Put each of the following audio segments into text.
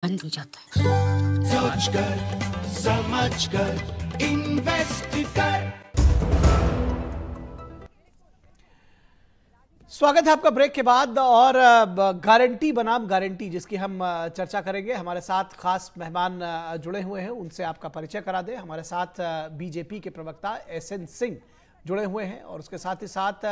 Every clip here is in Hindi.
बंद हो जाता है। सोच कर समझ कर इन्वेस्ट कर। स्वागत है आपका ब्रेक के बाद। और गारंटी बनाम गारंटी जिसकी हम चर्चा करेंगे, हमारे साथ खास मेहमान जुड़े हुए हैं, उनसे आपका परिचय करा दें। हमारे साथ बीजेपी के प्रवक्ता एसएन सिंह जुड़े हुए हैं और उसके साथ ही साथ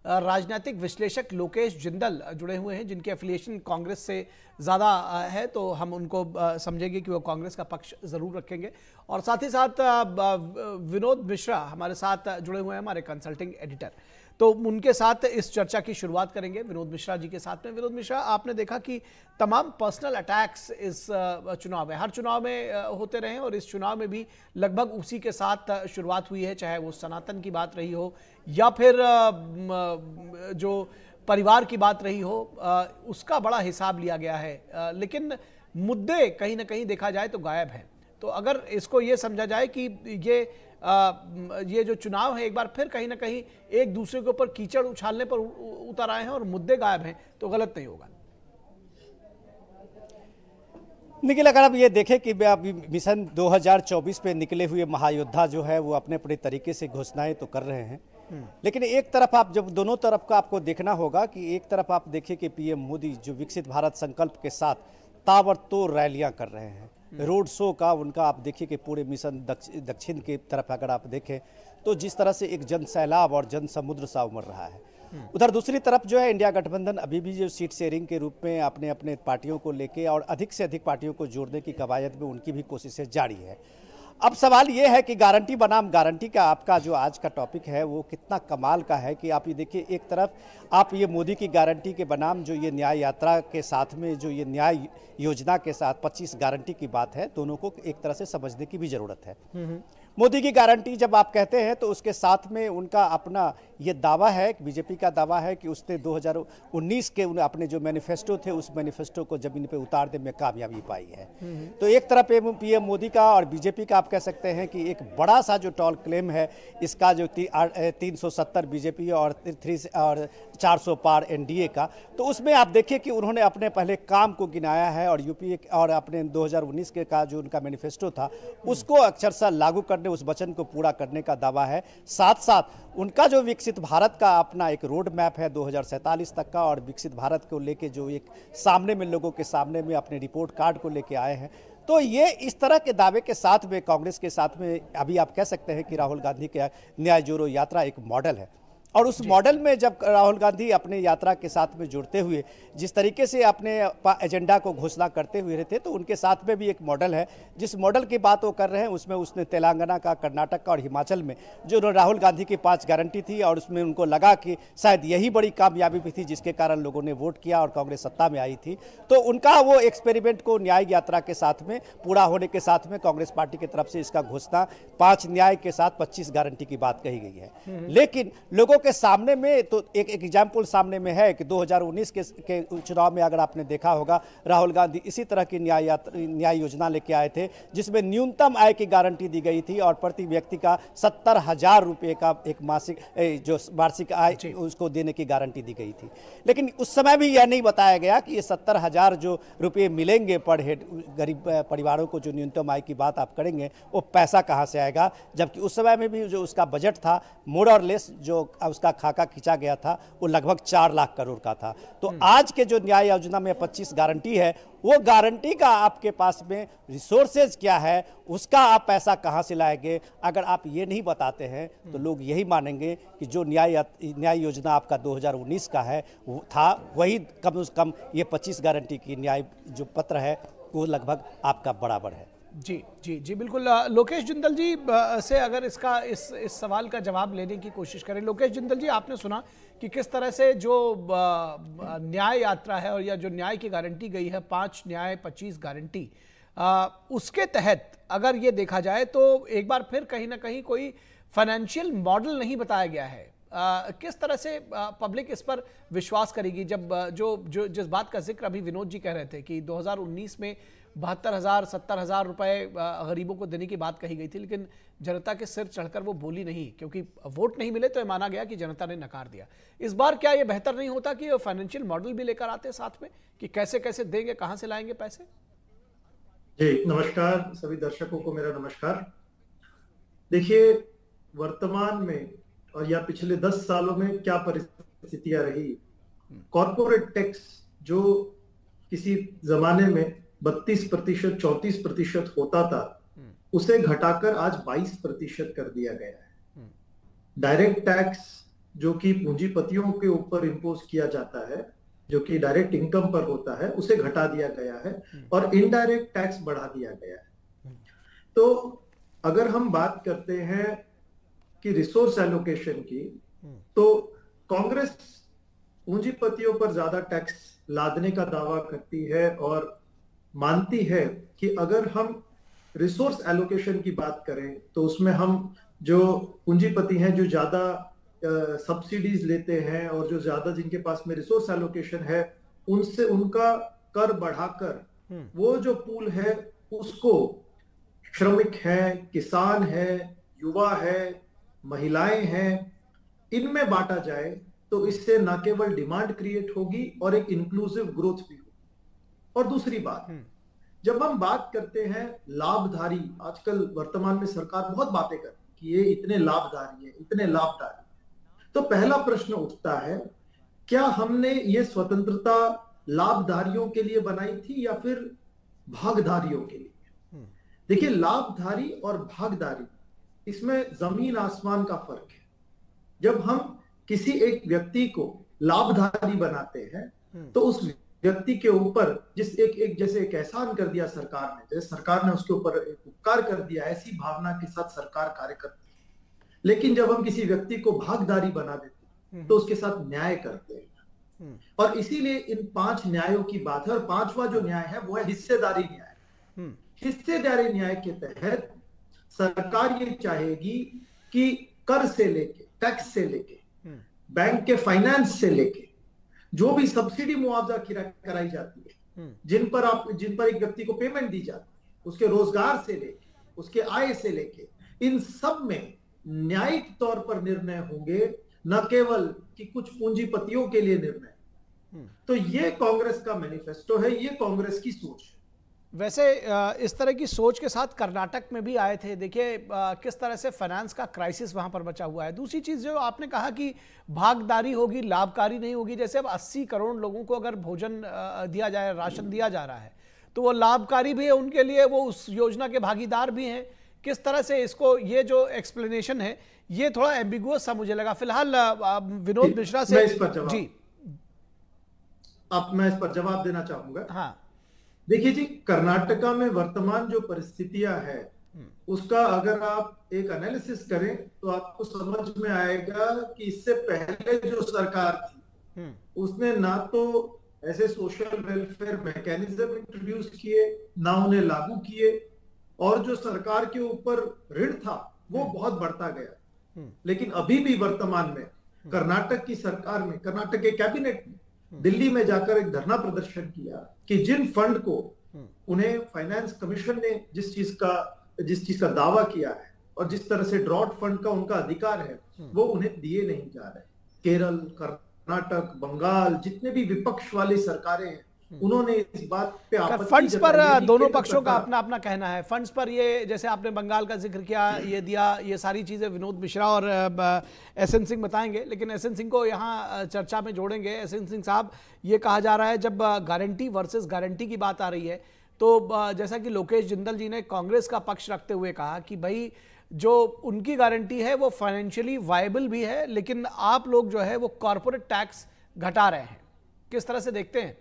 राजनीतिक विश्लेषक लोकेश जिंदल जुड़े हुए हैं, जिनकी एफिलिएशन कांग्रेस से ज़्यादा है, तो हम उनको समझेंगे कि वो कांग्रेस का पक्ष ज़रूर रखेंगे। और साथ ही साथ विनोद मिश्रा हमारे साथ जुड़े हुए हैं, हमारे कंसल्टिंग एडिटर, तो उनके साथ इस चर्चा की शुरुआत करेंगे विनोद मिश्रा जी के साथ में। विनोद मिश्रा, आपने देखा कि तमाम पर्सनल अटैक्स इस चुनाव में, हर चुनाव में होते रहे और इस चुनाव में भी लगभग उसी के साथ शुरुआत हुई है, चाहे वो सनातन की बात रही हो या फिर जो परिवार की बात रही हो, उसका बड़ा हिसाब लिया गया है। लेकिन मुद्दे कहीं ना कहीं देखा जाए तो गायब हैं। तो अगर इसको ये समझा जाए कि ये जो चुनाव है एक बार फिर कहीं ना कहीं एक दूसरे के ऊपर कीचड़ उछालने पर उतर आए हैं और मुद्दे गायब हैं, तो गलत नहीं होगा। निखिल, अगर आप ये देखें कि अभी मिशन 2024 पे निकले हुए महायोद्धा जो है वो अपने अपने तरीके से घोषणाएं तो कर रहे हैं, लेकिन एक तरफ आप जब दोनों तरफ का आपको देखना होगा कि एक तरफ आप देखिए कि पीएम मोदी जो विकसित भारत संकल्प के साथ ताबड़तोड़ रैलियां कर रहे हैं, रोड शो का उनका आप देखिए कि पूरे मिशन दक्षिण की तरफ अगर आप देखें तो जिस तरह से एक जन सैलाब और जन समुद्र सा उमड़ रहा है। उधर दूसरी तरफ जो है इंडिया गठबंधन अभी भी जो सीट शेयरिंग के रूप में अपने अपने पार्टियों को लेके और अधिक से अधिक पार्टियों को जोड़ने की कवायद में उनकी भी कोशिशें जारी है। अब सवाल ये है कि गारंटी बनाम गारंटी का आपका जो आज का टॉपिक है वो कितना कमाल का है कि आप ये देखिए, एक तरफ आप ये मोदी की गारंटी के बनाम जो ये न्याय यात्रा के साथ में जो ये न्याय योजना के साथ 25 गारंटी की बात है, दोनों को एक तरह से समझने की भी जरूरत है। मोदी की गारंटी जब आप कहते हैं तो उसके साथ में उनका अपना ये दावा है, बीजेपी का दावा है कि उसने 2019 के अपने जो मैनिफेस्टो थे उस मैनिफेस्टो को जमीन पे उतारने में कामयाबी पाई है। तो एक तरफ पीएम मोदी का और बीजेपी का आप कह सकते हैं कि एक बड़ा सा जो टॉल क्लेम है इसका जो 370 बीजेपी और 400 पार एनडीए का, तो उसमें आप देखिए कि उन्होंने अपने पहले काम को गिनाया है और यूपी और अपने 2019 के का जो उनका मैनिफेस्टो था उसको अक्षरशः लागू करने, उस वचन को पूरा करने का दावा है। साथ साथ उनका जो विकसित भारत का अपना एक रोड मैप है 2047 तक का, और विकसित भारत को लेके जो एक सामने में लोगों के सामने में अपने रिपोर्ट कार्ड को लेके आए हैं, तो ये इस तरह के दावे के साथ में कांग्रेस के साथ में अभी आप कह सकते हैं कि राहुल गांधी के न्याय जोड़ो यात्रा एक मॉडल है। और उस मॉडल में जब राहुल गांधी अपने यात्रा के साथ में जुड़ते हुए जिस तरीके से अपने एजेंडा को घोषणा करते हुए थे, तो उनके साथ में भी एक मॉडल है। जिस मॉडल की बात वो कर रहे हैं उसमें उसने तेलंगाना का, कर्नाटक का और हिमाचल में जो राहुल गांधी की 5 गारंटी थी, और उसमें उनको लगा कि शायद यही बड़ी कामयाबी भी थी जिसके कारण लोगों ने वोट किया और कांग्रेस सत्ता में आई थी। तो उनका वो एक्सपेरिमेंट को न्याय यात्रा के साथ में पूरा होने के साथ में कांग्रेस पार्टी की तरफ से इसका घोषणा 5 न्याय के साथ 25 गारंटी की बात कही गई है। लेकिन लोगों के सामने में तो एक एग्जाम्पल सामने में है कि 2019 के चुनाव में अगर आपने देखा होगा, राहुल गांधी इसी तरह की न्याय योजना लेके आए थे जिसमें न्यूनतम आय की गारंटी दी गई थी और प्रति व्यक्ति का 70,000 रुपये का एक मासिक जो वार्षिक आय उसको देने की गारंटी दी गई थी। लेकिन उस समय भी यह नहीं बताया गया कि ये 70,000 जो रुपये मिलेंगे पर हेड गरीब परिवारों को, जो न्यूनतम आय की बात आप करेंगे, वो पैसा कहाँ से आएगा, जबकि उस समय में भी जो उसका बजट था मोर और लेस जो उसका खाका खींचा गया था वो लगभग 4 लाख करोड़ का था। तो आज के जो न्याय योजना में 25 गारंटी है, वो गारंटी का आपके पास में रिसोर्सेज क्या है, उसका आप पैसा कहां से लाएंगे, अगर आप ये नहीं बताते हैं तो लोग यही मानेंगे कि जो न्याय योजना आपका 2019 का है वो था, वही कम से कम ये 25 गारंटी की न्याय जो पत्र है वो लगभग आपका बराबर है। जी जी जी बिल्कुल। लोकेश जिंदल जी से अगर इसका इस सवाल का जवाब लेने की कोशिश करें। लोकेश जिंदल जी, आपने सुना कि किस तरह से जो न्याय यात्रा है और या जो न्याय की गारंटी गई है, 5 न्याय 25 गारंटी, उसके तहत अगर ये देखा जाए तो एक बार फिर कहीं ना कहीं कोई फाइनेंशियल मॉडल नहीं बताया गया है। किस तरह से पब्लिक इस पर विश्वास करेगी जब जो जिस बात का जिक्र अभी विनोद जी कह रहे थे कि 2019 में 72,000 70,000 रुपए गरीबों को देने की बात कही गई थी, लेकिन जनता के सिर चढ़कर वो बोली नहीं, क्योंकि वोट नहीं मिले तो ये माना गया कि जनता ने नकार दिया। इस बार क्या ये बेहतर नहीं होता कि फाइनेंशियल मॉडल भी लेकर आते साथ में कि कैसे कैसे देंगे, कहां से लाएंगे पैसे? जी नमस्कार, सभी दर्शकों को मेरा नमस्कार। देखिए, वर्तमान में और या पिछले 10 सालों में क्या परिस्थितियां रही। कॉर्पोरेट टैक्स जो किसी जमाने में 32%, 34% होता था, उसे घटाकर आज 22% कर दिया गया है। डायरेक्ट टैक्स जो कि पूंजीपतियों के ऊपर इंपोज किया जाता है, जो कि डायरेक्ट इनकम पर होता है, उसे घटा दिया गया है और इनडायरेक्ट टैक्स बढ़ा दिया गया है। तो अगर हम बात करते हैं कि रिसोर्स एलोकेशन की, तो कांग्रेस पूंजीपतियों पर ज्यादा टैक्स लादने का दावा करती है और मानती है कि अगर हम रिसोर्स एलोकेशन की बात करें तो उसमें हम जो पूंजीपति हैं जो ज्यादा सब्सिडीज लेते हैं और जो ज्यादा जिनके पास में रिसोर्स एलोकेशन है, उनसे उनका कर बढ़ाकर वो जो पूल है उसको श्रमिक है, किसान है, युवा है, महिलाएं हैं, इनमें बांटा जाए तो इससे न केवल डिमांड क्रिएट होगी और एक इंक्लूसिव ग्रोथ भी होगी। और दूसरी बात, जब हम बात करते हैं लाभधारी, आजकल वर्तमान में सरकार बहुत बातें करती है कि ये इतने लाभधारी है, इतने लाभधारी, तो पहला प्रश्न उठता है, क्या हमने ये स्वतंत्रता लाभधारियों के लिए बनाई थी या फिर भागधारियों के लिए? देखिए, लाभधारी और भागधारी, इसमें जमीन आसमान का फर्क है। जब हम किसी एक व्यक्ति को लाभधारी बनाते हैं तो उस व्यक्ति के ऊपर जैसे एक एहसान कर दिया सरकार ने, जैसे सरकार ने उसके ऊपर एक उपकार कर दिया, ऐसी भावना के साथ सरकार कार्य करती है। लेकिन जब हम किसी व्यक्ति को भागधारी बना देते हैं तो उसके साथ न्याय करते हैं, और इसीलिए इन 5 न्यायों की बात है। और 5वां जो न्याय है वो है हिस्सेदारी न्याय। हिस्सेदारी न्याय के तहत सरकार ये चाहेगी कि कर से लेके, टैक्स से लेके, बैंक के फाइनेंस से लेके, जो भी सब्सिडी मुआवजा कराई जाती है, जिन पर एक व्यक्ति को पेमेंट दी जाती है, उसके रोजगार से लेके, उसके आय से लेके, इन सब में न्यायिक तौर पर निर्णय होंगे, न केवल कि कुछ पूंजीपतियों के लिए निर्णय। तो ये कांग्रेस का मैनिफेस्टो है, ये कांग्रेस की सोच है। वैसे इस तरह की सोच के साथ कर्नाटक में भी आए थे। देखिए किस तरह से फाइनेंस का क्राइसिस वहां पर बचा हुआ है। दूसरी चीज जो आपने कहा कि भागदारी होगी, लाभकारी नहीं होगी। जैसे अब 80 करोड़ लोगों को अगर भोजन दिया जाए, राशन दिया जा रहा है, तो वो लाभकारी भी है उनके लिए, वो उस योजना के भागीदार भी हैं। किस तरह से इसको, ये जो एक्सप्लेनेशन है ये थोड़ा एम्बिगुअस सा मुझे लगा। फिलहाल विनोद मिश्रा से जी, अब मैं इस पर जवाब देना चाहूंगा। हाँ, देखिए जी, कर्नाटका में वर्तमान जो परिस्थितियां है उसका अगर आप एक एनालिसिस करें तो आपको समझ में आएगा कि इससे पहले जो सरकार थी उसने ना तो ऐसे सोशल वेलफेयर मैकेनिज्म इंट्रोड्यूस किए, ना उन्हें लागू किए, और जो सरकार के ऊपर ऋण था वो बहुत बढ़ता गया। लेकिन अभी भी वर्तमान में कर्नाटक की सरकार में, कर्नाटक के कैबिनेट में दिल्ली में जाकर एक धरना प्रदर्शन किया कि जिन फंड को उन्हें फाइनेंस कमीशन ने जिस चीज का दावा किया है और जिस तरह से ड्रॉट फंड का उनका अधिकार है वो उन्हें दिए नहीं जा रहे। केरल, कर्नाटक, बंगाल, जितने भी विपक्ष वाली सरकारें हैं उन्होंने इस बात पे आपत्ति फंड्स पर दोनों पक्षों का अपना अपना कहना है। फंड्स पर ये, जैसे आपने बंगाल का जिक्र किया, ये दिया, ये सारी चीजें विनोद मिश्रा और एसएन सिंह बताएंगे, लेकिन एसएन सिंह को यहाँ चर्चा में जोड़ेंगे। एसएन सिंह साहब, ये कहा जा रहा है जब गारंटी वर्सेस गारंटी की बात आ रही है, तो जैसा कि लोकेश जिंदल जी ने कांग्रेस का पक्ष रखते हुए कहा कि भाई जो उनकी गारंटी है वो फाइनेंशियली वायबल भी है, लेकिन आप लोग जो है वो कॉर्पोरेट टैक्स घटा रहे हैं। किस तरह से देखते हैं?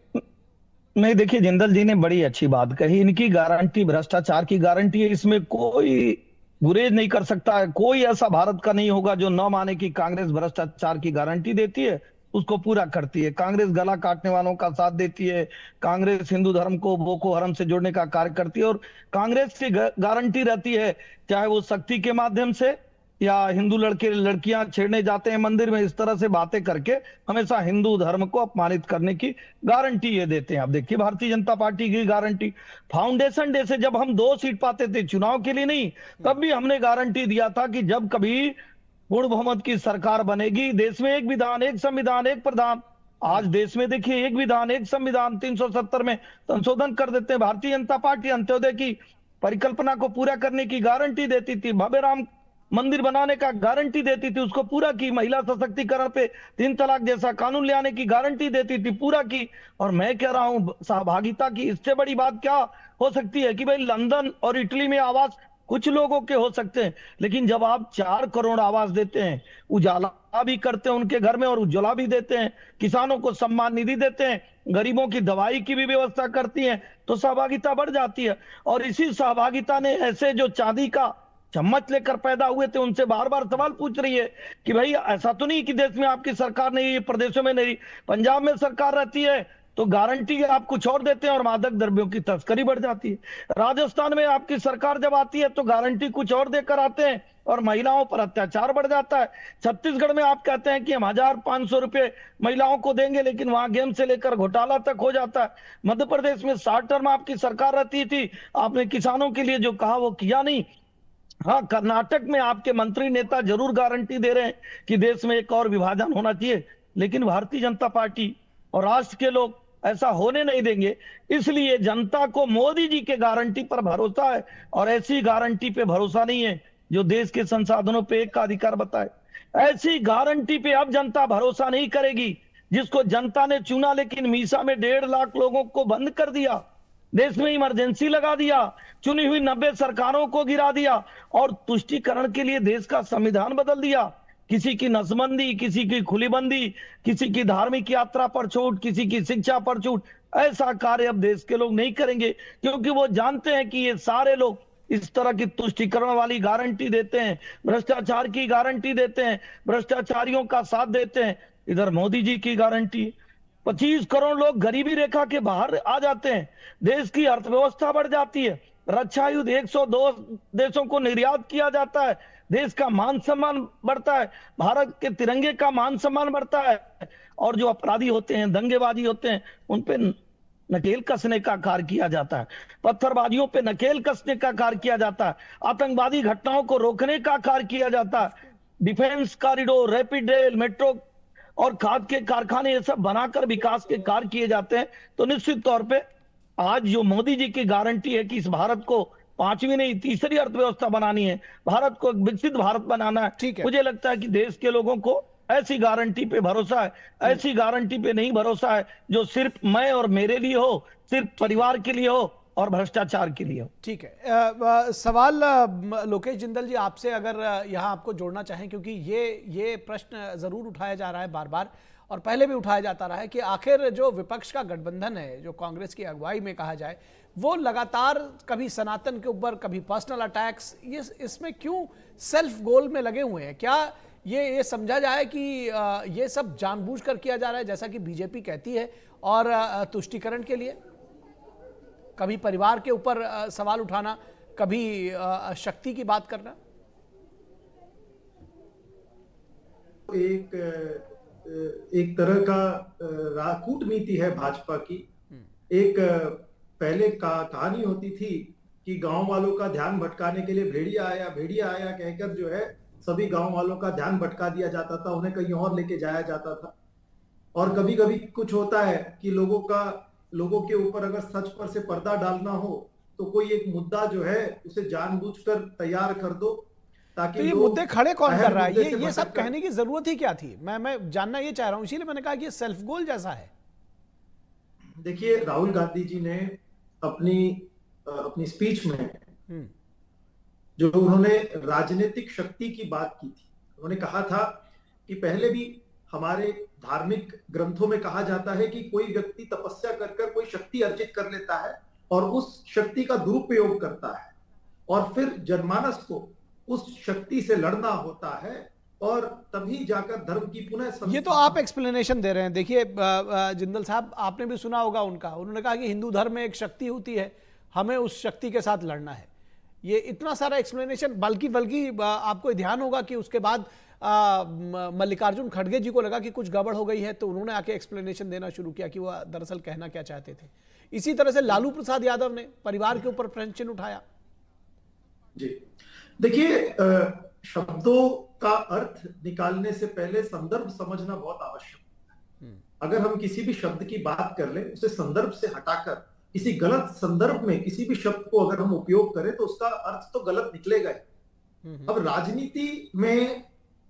नहीं, देखिए, जिंदल जी ने बड़ी अच्छी बात कही। इनकी गारंटी भ्रष्टाचार की गारंटी है, इसमें कोई गुरेज नहीं कर सकता है। कोई ऐसा भारत का नहीं होगा जो न माने कि कांग्रेस भ्रष्टाचार की गारंटी देती है, उसको पूरा करती है। कांग्रेस गला काटने वालों का साथ देती है, कांग्रेस हिंदू धर्म को बोको हरम से जोड़ने का कार्य करती है, और कांग्रेस की गारंटी रहती है, चाहे वो शक्ति के माध्यम से या हिंदू लड़के लड़कियां छेड़ने जाते हैं मंदिर में, इस तरह से बातें करके हमेशा हिंदू धर्म को अपमानित करने की गारंटी ये देते हैं। अब देखिए भारतीय जनता पार्टी की गारंटी, फाउंडेशन डे से जब हम 2 सीट पाते थे, चुनाव के लिए नहीं, तब भी हमने गारंटी दिया था कि जब कभी पूर्ण बहुमत की सरकार बनेगी, देश में एक विधान, एक संविधान, एक प्रधान, आज देश में देखिए एक विधान, एक संविधान 370 में संशोधन कर देते हैं। भारतीय जनता पार्टी अंत्योदय की परिकल्पना को पूरा करने की गारंटी देती थी, भव्य राम मंदिर बनाने का गारंटी देती थी, उसको पूरा की। महिला सशक्तिकरण पे 3 तलाक जैसा कानून ले आने की गारंटी देती थी, पूरा की। और मैं कह रहा हूं सहभागिता की इससे बड़ी बात क्या हो सकती है कि भाई लंदन और इटली में आवास कुछ लोगों के हो सकते हैं, लेकिन जब आप 4 करोड़ आवास देते हैं, उजाला भी करते हैं उनके घर में और उज्ज्वला भी देते हैं, किसानों को सम्मान निधि देते हैं, गरीबों की दवाई की भी व्यवस्था करती हैं, तो सहभागिता बढ़ जाती है। और इसी सहभागिता ने ऐसे जो चांदी का चम्मच लेकर पैदा हुए थे उनसे बार बार सवाल पूछ रही है कि भाई ऐसा तो नहीं कि देश में आपकी सरकार नहीं, प्रदेशों में नहीं, पंजाब में सरकार रहती है तो गारंटी आप कुछ और देते हैं और मादक द्रव्यों की तस्करी बढ़ जाती है। राजस्थान में आपकी सरकार जब आती है तो गारंटी कुछ और देकर आते हैं और महिलाओं पर अत्याचार बढ़ जाता है। छत्तीसगढ़ में आप कहते हैं कि हम 1500 रुपए महिलाओं को देंगे, लेकिन वहां गेम से लेकर घोटाला तक हो जाता है। मध्य प्रदेश में 60 टर्म आपकी सरकार रहती थी, आपने किसानों के लिए जो कहा वो किया नहीं। हाँ, कर्नाटक में आपके मंत्री नेता जरूर गारंटी दे रहे हैं कि देश में एक और विभाजन होना चाहिए, लेकिन भारतीय जनता पार्टी और राष्ट्र के लोग ऐसा होने नहीं देंगे। इसलिए जनता को मोदी जी के गारंटी पर भरोसा है और ऐसी गारंटी पे भरोसा नहीं है जो देश के संसाधनों पे एक का अधिकार बताए। ऐसी गारंटी पे अब जनता भरोसा नहीं करेगी जिसको जनता ने चुना, लेकिन मीसा में 1.5 लाख लोगों को बंद कर दिया, देश में इमरजेंसी लगा दिया, चुनी हुई 90 सरकारों को गिरा दिया और तुष्टीकरण के लिए देश का संविधान बदल दिया। किसी की नसबंदी, किसी की खुली बंदी, किसी की धार्मिक यात्रा पर छूट, किसी की शिक्षा पर छूट, ऐसा कार्य अब देश के लोग नहीं करेंगे, क्योंकि वो जानते हैं कि ये सारे लोग इस तरह की तुष्टीकरण वाली गारंटी देते हैं, भ्रष्टाचार की गारंटी देते हैं, भ्रष्टाचारियों का साथ देते हैं। इधर मोदी जी की गारंटी, 25 करोड़ लोग गरीबी रेखा के बाहर आ जाते हैं, देश की अर्थव्यवस्था बढ़ जाती है, रक्षा युद्ध 102 देशों को निर्यात किया जाता है, देश का मान सम्मान बढ़ता है, भारत के तिरंगे का मान सम्मान बढ़ता है, और जो अपराधी होते हैं, दंगेबाजी होते हैं, उन पे नकेल कसने का कार्य किया जाता है, पत्थरबाजियों पे नकेल कसने का कार्य किया जाता है, आतंकवादी घटनाओं को रोकने का कार्य किया जाता है, defence corridor, rapid rail, metro और खाद के कारखाने, ये सब बनाकर विकास के कार्य किए जाते हैं। तो निश्चित तौर पे आज जो मोदी जी की गारंटी है कि इस भारत को 5वीं नहीं 3री अर्थव्यवस्था बनानी है, भारत को एक विकसित भारत बनाना है, मुझे लगता है कि देश के लोगों को ऐसी गारंटी पे भरोसा है, ऐसी गारंटी पे नहीं भरोसा है जो सिर्फ मैं और मेरे लिए हो, सिर्फ परिवार के लिए हो और भ्रष्टाचार के लिए हो। ठीक है, सवाल लोकेश जिंदल जी आपसे अगर यहाँ आपको जोड़ना चाहें, क्योंकि ये प्रश्न जरूर उठाया जा रहा है बार बार और पहले भी उठाया जाता रहा है कि आखिर जो विपक्ष का गठबंधन है, जो कांग्रेस की अगुवाई में कहा जाए, वो लगातार कभी सनातन के ऊपर, कभी पर्सनल अटैक्स, ये इसमें क्यों सेल्फ गोल में लगे हुए हैं? क्या ये समझा जाए कि ये सब जानबूझकर किया जा रहा है जैसा कि बीजेपी कहती है और तुष्टीकरण के लिए? कभी परिवार के ऊपर सवाल उठाना, कभी शक्ति की बात करना। एक तरह का कूटनीति है भाजपा की। एक पहले कहानी होती थी कि गांव वालों का ध्यान भटकाने के लिए भेड़िया आया कहकर जो है सभी गांव वालों का ध्यान भटका दिया जाता था, उन्हें कहीं और लेके जाया जाता था। और कभी कभी कुछ होता है कि लोगों के ऊपर अगर सच पर से पर्दा डालना हो तो कोई एक मुद्दा जो है उसे जानबूझकर तैयार कर दो ताकि तो ये मुद्दे खड़े कौन कर रहा है? ये सब कहने की जरूरत ही क्या थी? मैं जानना ये चाह रहा हूं, इसीलिए मैंने कहा कि ये सेल्फ गोल जैसा है। देखिए, राहुल गांधी जी ने अपनी स्पीच में जो उन्होंने राजनीतिक शक्ति की बात की थी, उन्होंने कहा था कि पहले भी हमारे धार्मिक ग्रंथों में कहा जाता है कि कोई व्यक्ति तपस्या कर कोई शक्ति अर्जित कर लेता है और उस शक्ति का दुरुपयोग करता है और फिर जनमानस को उस शक्ति से लड़ना होता है और तभी जाकर धर्म की पुनः। ये तो आप एक्सप्लेनेशन दे रहे हैं। देखिए जिंदल साहब, आपने भी सुना होगा उन्होंने कहा कि हिंदू धर्म में एक शक्ति होती है, हमें उस शक्ति के साथ लड़ना है। ये इतना सारा एक्सप्लेनेशन, बल्कि आपको ध्यान होगा कि उसके बाद मल्लिकार्जुन खड़गे जी को लगा कि कुछ गड़बड़ हो गई है, तो उन्होंने आके एक्सप्लेनेशन देना शुरू किया कि वह दरअसल कहना क्या चाहते थे। इसी तरह से लालू प्रसाद यादव ने परिवार के ऊपर प्रश्न चिन्ह उठाया। जी देखिए, शब्दों का अर्थ निकालने से पहले संदर्भ समझना बहुत आवश्यक है। अगर हम किसी भी शब्द की बात कर ले, उसे संदर्भ से हटाकर किसी गलत संदर्भ में किसी भी शब्द को अगर हम उपयोग करें तो उसका अर्थ तो गलत निकलेगा ही। अब राजनीति में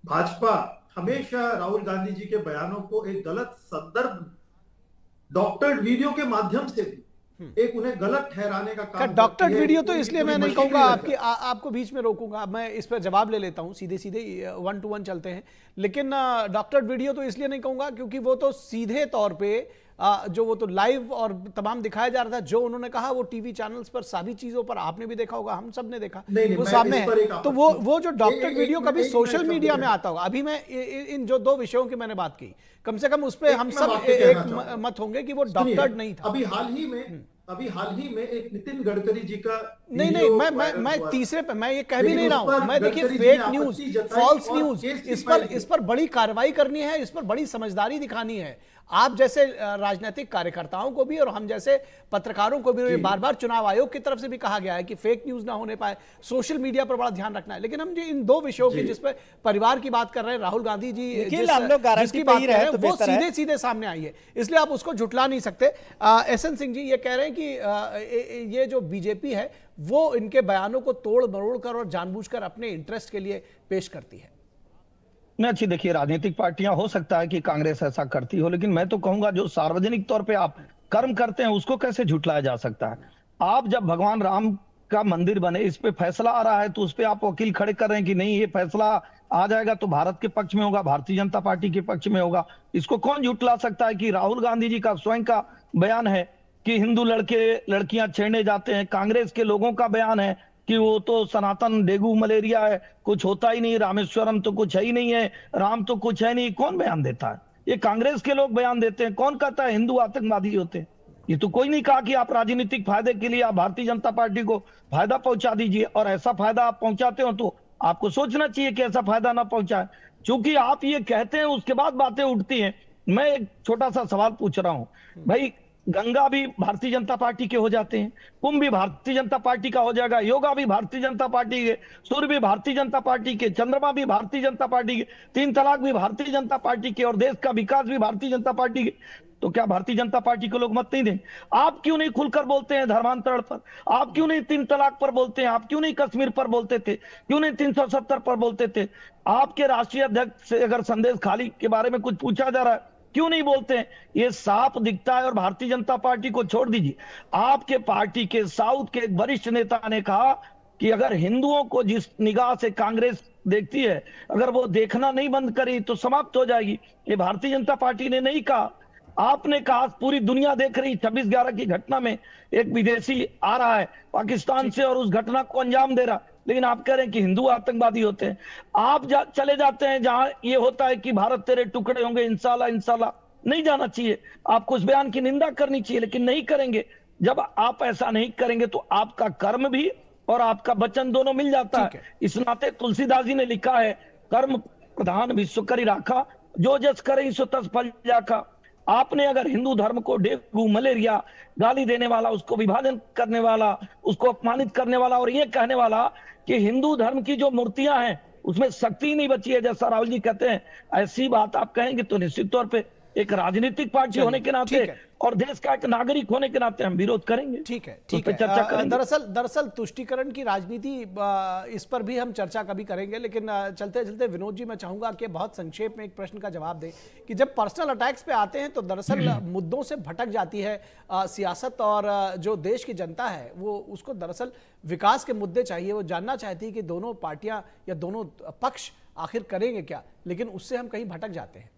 भाजपा हमेशा राहुल गांधी जी के बयानों को एक गलत संदर्भ, डॉक्टर्ड वीडियो के माध्यम से भी एक उन्हें गलत ठहराने का काम। डॉक्टर्ड वीडियो तो इसलिए मैं नहीं कहूंगा, आपको बीच में रोकूंगा, मैं इस पर जवाब ले लेता हूं, सीधे सीधे 1 to 1 चलते हैं। लेकिन डॉक्टर्ड वीडियो तो इसलिए नहीं कहूंगा क्योंकि वो तो सीधे तौर पे जो वो तो लाइव और तमाम दिखाया जा रहा था, जो उन्होंने कहा वो टीवी चैनल्स पर सभी चीजों पर आपने भी देखा होगा, हम सब ने देखा, वो सामने है। तो वो जो डॉक्टर्ड वीडियो कभी सोशल मीडिया में आता होगा। अभी मैं इन जो 2 विषयों की मैंने बात की, कम से कम उस पर हम सब एक मत होंगे कि वो डॉक्टर्ड नहीं था। अभी हाल ही में एक नितिन गडकरी जी का नहीं, मैं तीसरे पे मैं ये कह भी नहीं रहा हूं। मैं देखिए फेक न्यूज, फॉल्स न्यूज, इस पर बड़ी कार्रवाई करनी है, इस पर बड़ी समझदारी दिखानी है। आप जैसे राजनीतिक कार्यकर्ताओं को भी और हम जैसे पत्रकारों को भी बार बार चुनाव आयोग की तरफ से भी कहा गया है कि फेक न्यूज ना होने पाए, सोशल मीडिया पर बड़ा ध्यान रखना है। लेकिन हम इन 2 विषयों की जिस पर परिवार की बात कर रहे हैं, राहुल गांधी जी जिसकी बात कर रहे हैं वो सीधे सीधे सामने आई है, इसलिए आप उसको झुटला नहीं सकते। SN सिंह जी ये कह रहे हैं कि ये जो बीजेपी है वो इनके बयानों को तोड़ मरोड़ कर और जानबूझकर अपने इंटरेस्ट के लिए पेश करती है। नहीं, अच्छी देखिए, राजनीतिक पार्टियां हो सकता है कि कांग्रेस ऐसा करती हो, लेकिन मैं तो कहूंगा जो सार्वजनिक तौर पे आप कर्म करते हैं उसको कैसे झुटलाया जा सकता है। आप जब भगवान राम का मंदिर बने, इस पे फैसला आ रहा है तो उस पे आप वकील खड़े कर रहे हैं कि नहीं ये फैसला आ जाएगा तो भारत के पक्ष में होगा, भारतीय जनता पार्टी के पक्ष में होगा। इसको कौन झुटला सकता है कि राहुल गांधी जी का स्वयं का बयान है कि हिंदू लड़कियां छेड़ने जाते हैं, कांग्रेस के लोगों का बयान है कि वो तो सनातन डेंगू मलेरिया है, कुछ होता ही नहीं, रामेश्वरम तो कुछ है ही नहीं है, राम तो कुछ है नहीं। कौन बयान देता है? ये कांग्रेस के लोग बयान देते हैं। कौन कहता है हिंदू आतंकवादी होते हैं? ये तो कोई नहीं कहा कि आप राजनीतिक फायदे के लिए आप भारतीय जनता पार्टी को फायदा पहुंचा दीजिए, और ऐसा फायदा आप पहुंचाते हो तो आपको सोचना चाहिए कि ऐसा फायदा ना पहुंचाए। चूंकि आप ये कहते हैं उसके बाद बातें उठती हैं। मैं एक छोटा सा सवाल पूछ रहा हूं भाई, गंगा भी भारतीय जनता पार्टी के हो जाते हैं, कुंभ भी भारतीय जनता पार्टी का हो जाएगा, योगा भी भारतीय जनता पार्टी के, सूर्य भी भारतीय जनता पार्टी के, चंद्रमा भी भारतीय जनता पार्टी के, 3 तलाक भी भारतीय जनता पार्टी के, और देश का विकास भी भारतीय जनता पार्टी के। तो क्या भारतीय जनता पार्टी को लोग मत नहीं दें? आप क्यों नहीं खुलकर बोलते हैं धर्मांतरण पर? आप क्यों नहीं 3 तलाक पर बोलते हैं? आप क्यों नहीं कश्मीर पर बोलते थे? क्यों नहीं 370 पर बोलते थे? आपके राष्ट्रीय अध्यक्ष से अगर संदेश खाली के बारे में कुछ पूछा जा रहा है, क्यों नहीं बोलते हैं? ये साफ दिखता है। और भारतीय जनता पार्टी को छोड़ दीजिए, आपके पार्टी के साउथ के एक वरिष्ठ नेता ने कहा कि अगर हिंदुओं को जिस निगाह से कांग्रेस देखती है, अगर वो देखना नहीं बंद करी तो समाप्त हो जाएगी। ये भारतीय जनता पार्टी ने नहीं कहा, आपने कहा। पूरी दुनिया देख रही, 26/11 की घटना में एक विदेशी आ रहा है पाकिस्तान से और उस घटना को अंजाम दे रहा, लेकिन आप कह रहे हैं कि हिंदू आतंकवादी होते हैं। आप चले जाते हैं जहां ये होता है कि भारत तेरे टुकड़े होंगे, इंशाल्लाह इंशाल्लाह। नहीं जाना चाहिए, आपको उस बयान की निंदा करनी चाहिए, लेकिन नहीं करेंगे। जब आप ऐसा नहीं करेंगे तो आपका कर्म भी और आपका वचन दोनों मिल जाता है। इस नाते तुलसीदास जी ने लिखा है, कर्म प्रधान विश्व करी राखा, जो जस करे सो तस फल जाखा। आपने अगर हिंदू धर्म को डेंगू मलेरिया गाली देने वाला, उसको विभाजन करने वाला, उसको अपमानित करने वाला और ये कहने वाला कि हिंदू धर्म की जो मूर्तियां हैं उसमें शक्ति नहीं बची है, जैसा राहुल जी कहते हैं, ऐसी बात आप कहेंगे तो निश्चित तौर पे एक राजनीतिक पार्टी होने के नाते और देश का एक नागरिक होने के नाते हम विरोध करेंगे। ठीक है, ठीक है। चर्चा करेंगे। दरअसल तुष्टीकरण की राजनीति, इस पर भी हम चर्चा कभी करेंगे, लेकिन चलते चलते विनोद जी मैं चाहूंगा कि बहुत संक्षेप में एक प्रश्न का जवाब दें कि जब पर्सनल अटैक्स पे आते हैं तो दरअसल मुद्दों से भटक जाती है सियासत, और जो देश की जनता है वो उसको दरअसल विकास के मुद्दे चाहिए। वो जानना चाहती है कि दोनों पार्टियां या दोनों पक्ष आखिर करेंगे क्या, लेकिन उससे हम कहीं भटक जाते हैं।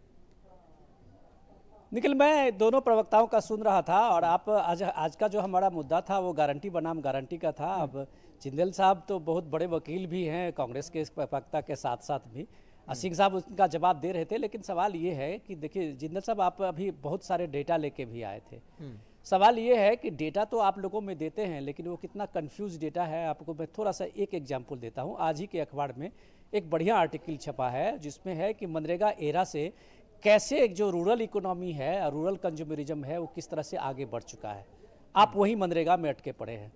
निखिल, मैं दोनों प्रवक्ताओं का सुन रहा था और आप आज का जो हमारा मुद्दा था वो गारंटी बनाम गारंटी का था। अब जिंदल साहब तो बहुत बड़े वकील भी हैं कांग्रेस के प्रवक्ता के साथ साथ भी, सिंह साहब उनका जवाब दे रहे थे। लेकिन सवाल ये है कि देखिए जिंदल साहब, आप अभी बहुत सारे डेटा लेके भी आए थे। सवाल ये है कि डेटा तो आप लोगों में देते हैं, लेकिन वो कितना कंफ्यूज डेटा है। आपको मैं थोड़ा सा एक एग्जाम्पल देता हूँ। आज ही के अखबार में एक बढ़िया आर्टिकल छपा है जिसमें है कि मनरेगा एरा से कैसे एक जो रूरल इकोनॉमी है, रूरल कंज्यूमरिज्म है, वो किस तरह से आगे बढ़ चुका है। आप वही मनरेगा में अटके पड़े हैं।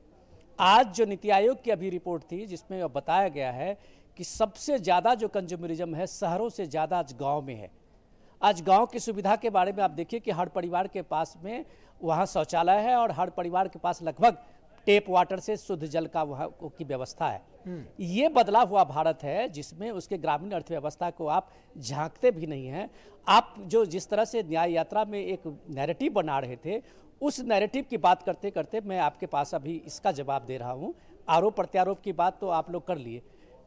आज जो नीति आयोग की अभी रिपोर्ट थी जिसमें बताया गया है कि सबसे ज़्यादा जो कंज्यूमरिज्म है शहरों से ज़्यादा आज गांव में है। आज गांव की सुविधा के बारे में आप देखिए कि हर परिवार के पास में वहाँ शौचालय है और हर परिवार के पास लगभग टेप वाटर से शुद्ध जल का वहाँ की व्यवस्था है। ये बदला हुआ भारत है जिसमें उसके ग्रामीण अर्थव्यवस्था को आप झांकते भी नहीं हैं। आप जो जिस तरह से न्याय यात्रा में एक नैरेटिव बना रहे थे, उस नैरेटिव की बात करते करते मैं आपके पास अभी इसका जवाब दे रहा हूँ। आरोप प्रत्यारोप की बात तो आप लोग कर लिए।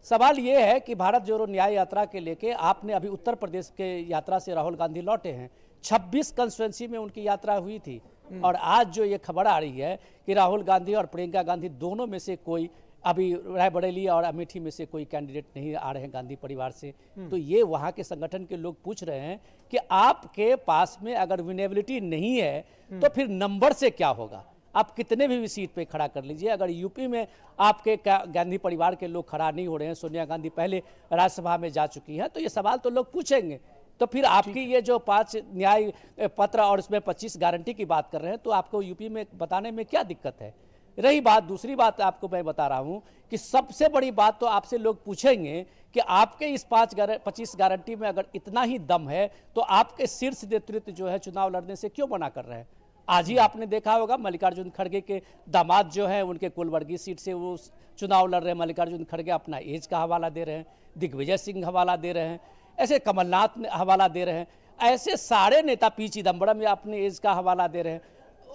सवाल ये है कि भारत जोड़ो न्याय यात्रा के लेके आपने अभी उत्तर प्रदेश के यात्रा से राहुल गांधी लौटे हैं, 26 कंस्टिट्यूएंसी में उनकी यात्रा हुई थी और आज जो ये खबर आ रही है कि राहुल गांधी और प्रियंका गांधी दोनों में से कोई अभी रायबरेली और अमेठी में से कोई कैंडिडेट नहीं आ रहे हैं गांधी परिवार से, तो ये वहाँ के संगठन के लोग पूछ रहे हैं कि आपके पास में अगर विनेबिलिटी नहीं है तो फिर नंबर से क्या होगा। आप कितने भी सीट पे खड़ा कर लीजिए, अगर यूपी में आपके गांधी परिवार के लोग खड़ा नहीं हो रहे हैं, सोनिया गांधी पहले राज्यसभा में जा चुकी हैं, तो ये सवाल तो लोग पूछेंगे। तो फिर आपकी ये जो 5 न्याय पत्र और उसमें 25 गारंटी की बात कर रहे हैं, तो आपको यूपी में बताने में क्या दिक्कत है। रही बात, दूसरी बात आपको मैं बता रहा हूं कि सबसे बड़ी बात तो आपसे लोग पूछेंगे कि आपके इस 25 गारंटी में अगर इतना ही दम है तो आपके शीर्ष नेतृत्व जो है चुनाव लड़ने से क्यों मना कर रहे हैं। आज ही आपने देखा होगा मल्लिकार्जुन खड़गे के दामाद जो है उनके कुलवर्गीय सीट से वो चुनाव लड़ रहे हैं। मल्लिकार्जुन खड़गे अपना एज का हवाला दे रहे हैं, दिग्विजय सिंह हवाला दे रहे हैं, ऐसे कमलनाथ ने हवाला दे रहे हैं, ऐसे सारे नेता, पी चिदम्बरम या अपने एज का हवाला दे रहे हैं।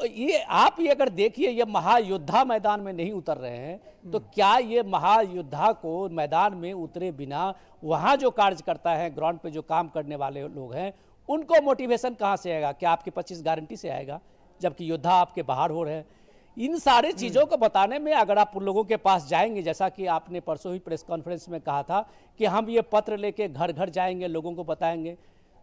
ये आप ये अगर देखिए ये महायोद्धा मैदान में नहीं उतर रहे हैं तो क्या ये महायोद्धा को मैदान में उतरे बिना वहाँ जो कार्य करता है, ग्राउंड पे जो काम करने वाले लोग हैं, उनको मोटिवेशन कहाँ से आएगा। क्या आपके 25 गारंटी से आएगा जबकि योद्धा आपके बाहर हो रहे हैं। इन सारे चीज़ों को बताने में अगर आप उन लोगों के पास जाएंगे, जैसा कि आपने परसों ही प्रेस कॉन्फ्रेंस में कहा था कि हम ये पत्र लेके घर घर जाएंगे, लोगों को बताएंगे,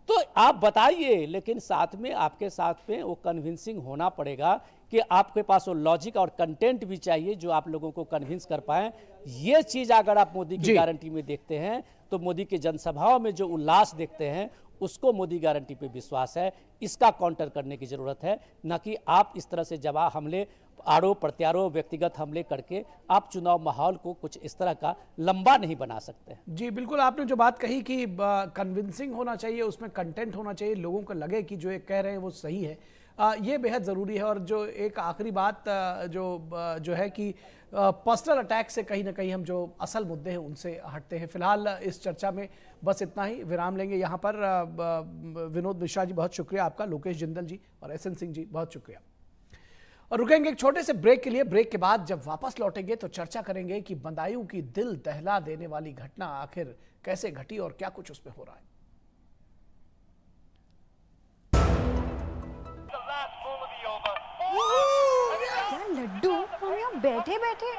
तो आप बताइए, लेकिन साथ में आपके साथ में वो कन्विंसिंग होना पड़ेगा कि आपके पास वो लॉजिक और कंटेंट भी चाहिए जो आप लोगों को कन्विंस कर पाए। ये चीज़ अगर आप मोदी की गारंटी में देखते हैं तो मोदी के जनसभाओं में जो उल्लास देखते हैं उसको मोदी गारंटी पे विश्वास है। इसका काउंटर करने की जरूरत है, न कि आप इस तरह से जवाब हमले, आरोप प्रत्यारोप, व्यक्तिगत हमले करके आप चुनाव माहौल को कुछ इस तरह का लंबा नहीं बना सकते। जी बिल्कुल, आपने जो बात कही कि कन्विंसिंग होना चाहिए, उसमें कंटेंट होना चाहिए, लोगों को लगे कि जो ये कह रहे हैं वो सही है, ये बेहद ज़रूरी है। और जो एक आखिरी बात जो है कि पर्सनल अटैक से कहीं ना कहीं हम जो असल मुद्दे हैं उनसे हटते हैं। फिलहाल इस चर्चा में बस इतना ही, विराम लेंगे यहाँ पर। विनोद मिश्रा जी बहुत शुक्रिया आपका, लोकेश जिंदल जी और एसएन सिंह जी बहुत शुक्रिया। और रुकेंगे एक छोटे से ब्रेक के लिए। ब्रेक के बाद जब वापस लौटेंगे तो चर्चा करेंगे कि बदायूं की दिल दहला देने वाली घटना आखिर कैसे घटी और क्या कुछ उसमें हो रहा है। क्या लड्डू, हम यहाँ बैठे बैठे